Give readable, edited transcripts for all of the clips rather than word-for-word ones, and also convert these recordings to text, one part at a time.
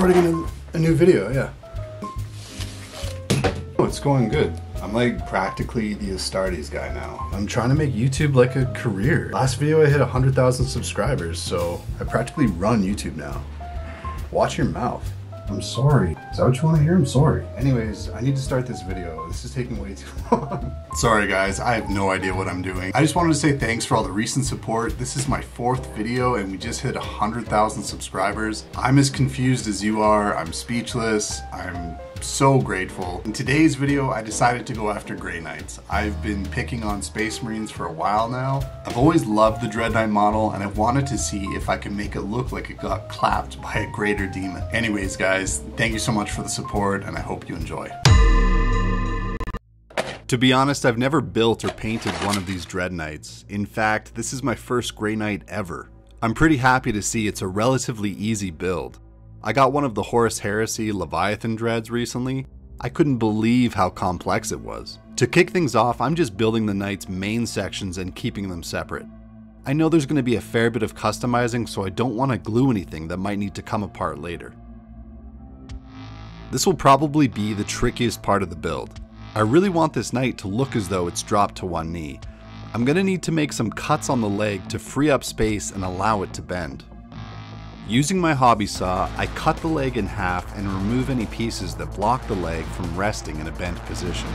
recording a new video, yeah. Oh, it's going good. I'm like practically the Astartes guy now. I'm trying to make YouTube like a career. Last video I hit 100,000 subscribers, so I practically run YouTube now. Watch your mouth. I'm sorry. Is that what you want to hear? I'm sorry. Anyways, I need to start this video. This is taking way too long. Sorry guys, I have no idea what I'm doing. I just wanted to say thanks for all the recent support. This is my 4th video and we just hit 100,000 subscribers. I'm as confused as you are. I'm speechless. I'm so grateful. In today's video, I decided to go after Grey Knights. I've been picking on Space Marines for a while now. I've always loved the Dreadknight model and I wanted to see if I could make it look like it got clapped by a greater demon. Anyways guys, thank you so much for the support and I hope you enjoy. To be honest, I've never built or painted one of these Dreadknights. In fact, this is my first Grey Knight ever. I'm pretty happy to see it's a relatively easy build. I got one of the Horus Heresy Leviathan Dreads recently. I couldn't believe how complex it was. To kick things off, I'm just building the Knight's main sections and keeping them separate. I know there's going to be a fair bit of customizing, so I don't want to glue anything that might need to come apart later. This will probably be the trickiest part of the build. I really want this Knight to look as though it's dropped to one knee. I'm going to need to make some cuts on the leg to free up space and allow it to bend. Using my hobby saw, I cut the leg in half and remove any pieces that block the leg from resting in a bent position.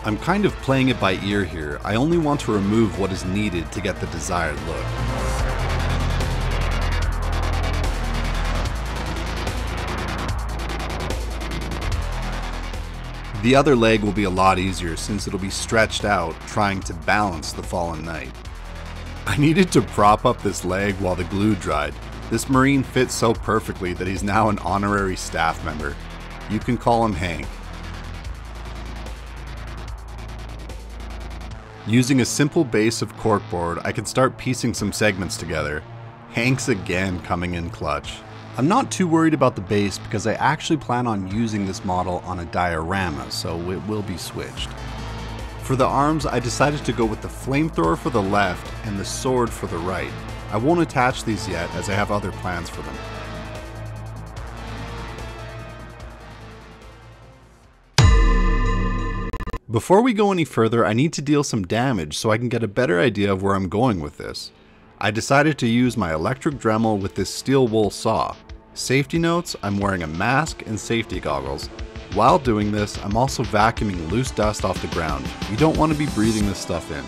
I'm kind of playing it by ear here. I only want to remove what is needed to get the desired look. The other leg will be a lot easier since it'll be stretched out trying to balance the fallen knight. I needed to prop up this leg while the glue dried. This Marine fits so perfectly that he's now an honorary staff member. You can call him Hank. Using a simple base of corkboard, I can start piecing some segments together. Hank's again coming in clutch. I'm not too worried about the base because I actually plan on using this model on a diorama, so it will be switched. For the arms, I decided to go with the flamethrower for the left and the sword for the right. I won't attach these yet as I have other plans for them. Before we go any further, I need to deal some damage so I can get a better idea of where I'm going with this. I decided to use my electric Dremel with this steel wool saw. Safety notes, I'm wearing a mask and safety goggles. While doing this, I'm also vacuuming loose dust off the ground. You don't want to be breathing this stuff in.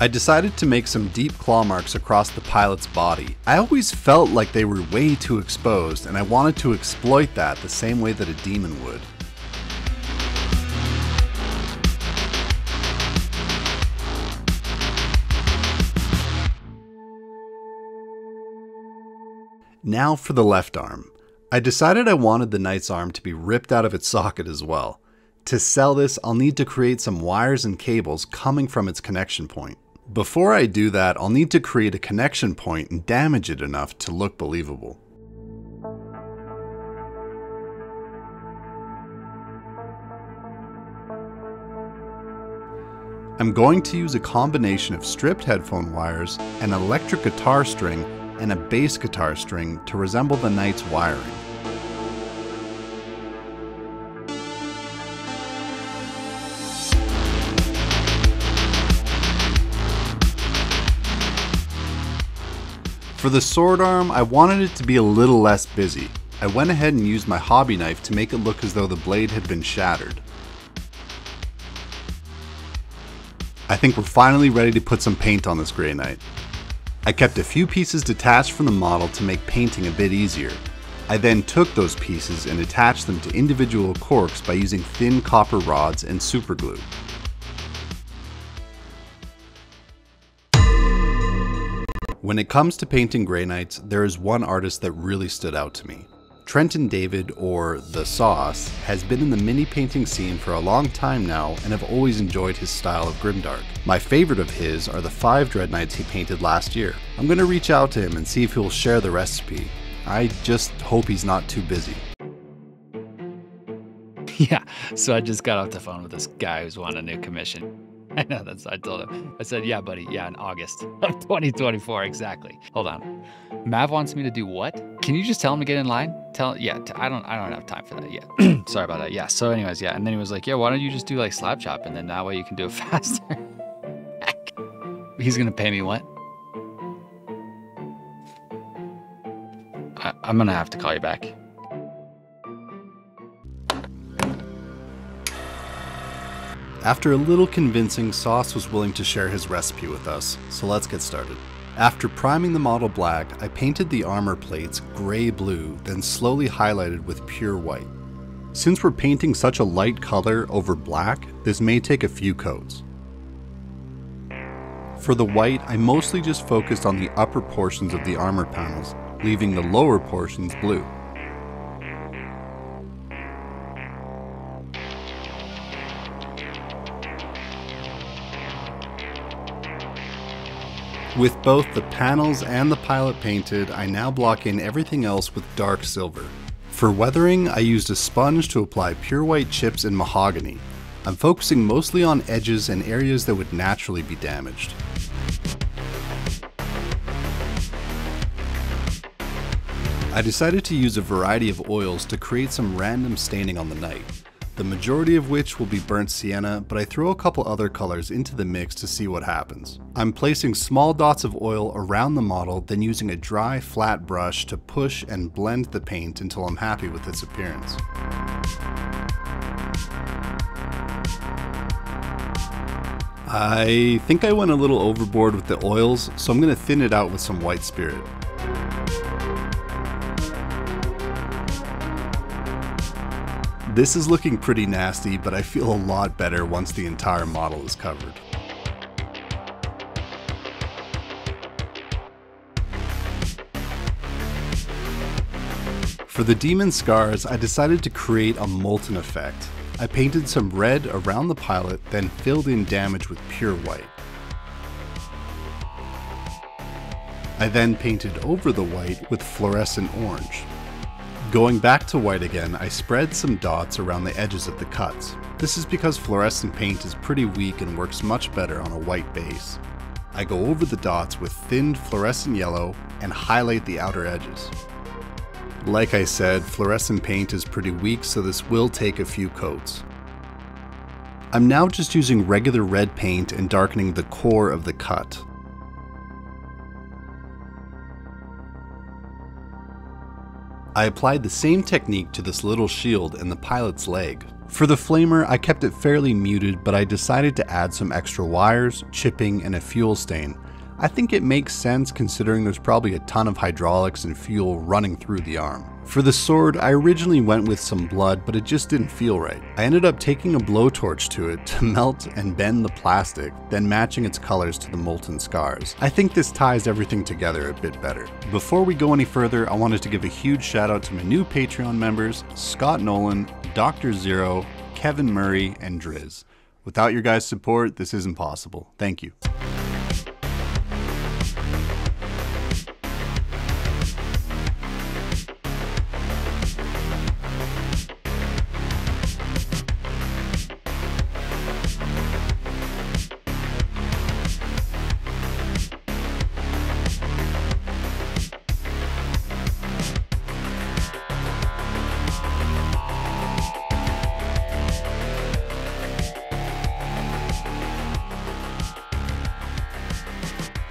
I decided to make some deep claw marks across the pilot's body. I always felt like they were way too exposed, and I wanted to exploit that the same way that a demon would. Now for the left arm. I decided I wanted the Knight's arm to be ripped out of its socket as well. To sell this, I'll need to create some wires and cables coming from its connection point. Before I do that, I'll need to create a connection point and damage it enough to look believable. I'm going to use a combination of stripped headphone wires, an electric guitar string, and a bass guitar string to resemble the Knight's wiring. For the sword arm, I wanted it to be a little less busy. I went ahead and used my hobby knife to make it look as though the blade had been shattered. I think we're finally ready to put some paint on this Grey Knight. I kept a few pieces detached from the model to make painting a bit easier. I then took those pieces and attached them to individual corks by using thin copper rods and super glue. When it comes to painting Grey Knights, there is one artist that really stood out to me. Trenton David, or The Sauce, has been in the mini painting scene for a long time now and have always enjoyed his style of Grimdark. My favorite of his are the 5 dreadknights he painted last year. I'm gonna reach out to him and see if he'll share the recipe. I just hope he's not too busy. Yeah, so I just got off the phone with this guy who's wanting a new commission. I know, I told him. I said, yeah, buddy, yeah, in August of 2024, exactly. Hold on. Mav wants me to do what? Can you just tell him to get in line? I don't have time for that yet. Sorry about that. Yeah, so anyways, yeah. And then he was like, yeah, why don't you just do like slab chop? And then that way you can do it faster. He's gonna pay me what? I'm gonna have to call you back. After a little convincing, Sauce was willing to share his recipe with us, so let's get started. After priming the model black, I painted the armor plates gray-blue, then slowly highlighted with pure white. Since we're painting such a light color over black, this may take a few coats. For the white, I mostly just focused on the upper portions of the armor panels, leaving the lower portions blue. With both the panels and the pilot painted, I now block in everything else with dark silver. For weathering, I used a sponge to apply pure white chips and mahogany. I'm focusing mostly on edges and areas that would naturally be damaged. I decided to use a variety of oils to create some random staining on the knight, the majority of which will be burnt sienna, but I throw a couple other colors into the mix to see what happens. I'm placing small dots of oil around the model, then using a dry, flat brush to push and blend the paint until I'm happy with its appearance. I think I went a little overboard with the oils, so I'm going to thin it out with some white spirit. This is looking pretty nasty, but I feel a lot better once the entire model is covered. For the demon scars, I decided to create a molten effect. I painted some red around the pilot, then filled in damage with pure white. I then painted over the white with fluorescent orange. Going back to white again, I spread some dots around the edges of the cuts. This is because fluorescent paint is pretty weak and works much better on a white base. I go over the dots with thinned fluorescent yellow and highlight the outer edges. Like I said, fluorescent paint is pretty weak, so this will take a few coats. I'm now just using regular red paint and darkening the core of the cut. I applied the same technique to this little shield and the pilot's leg. For the flamer, I kept it fairly muted, but I decided to add some extra wires, chipping, and a fuel stain. I think it makes sense considering there's probably a ton of hydraulics and fuel running through the arm. For the sword, I originally went with some blood, but it just didn't feel right. I ended up taking a blowtorch to it to melt and bend the plastic, then matching its colors to the molten scars. I think this ties everything together a bit better. Before we go any further, I wanted to give a huge shout out to my new Patreon members, Scott Nolan, Dr. Zero, Kevin Murray, and Driz. Without your guys' support, this isn't possible. Thank you.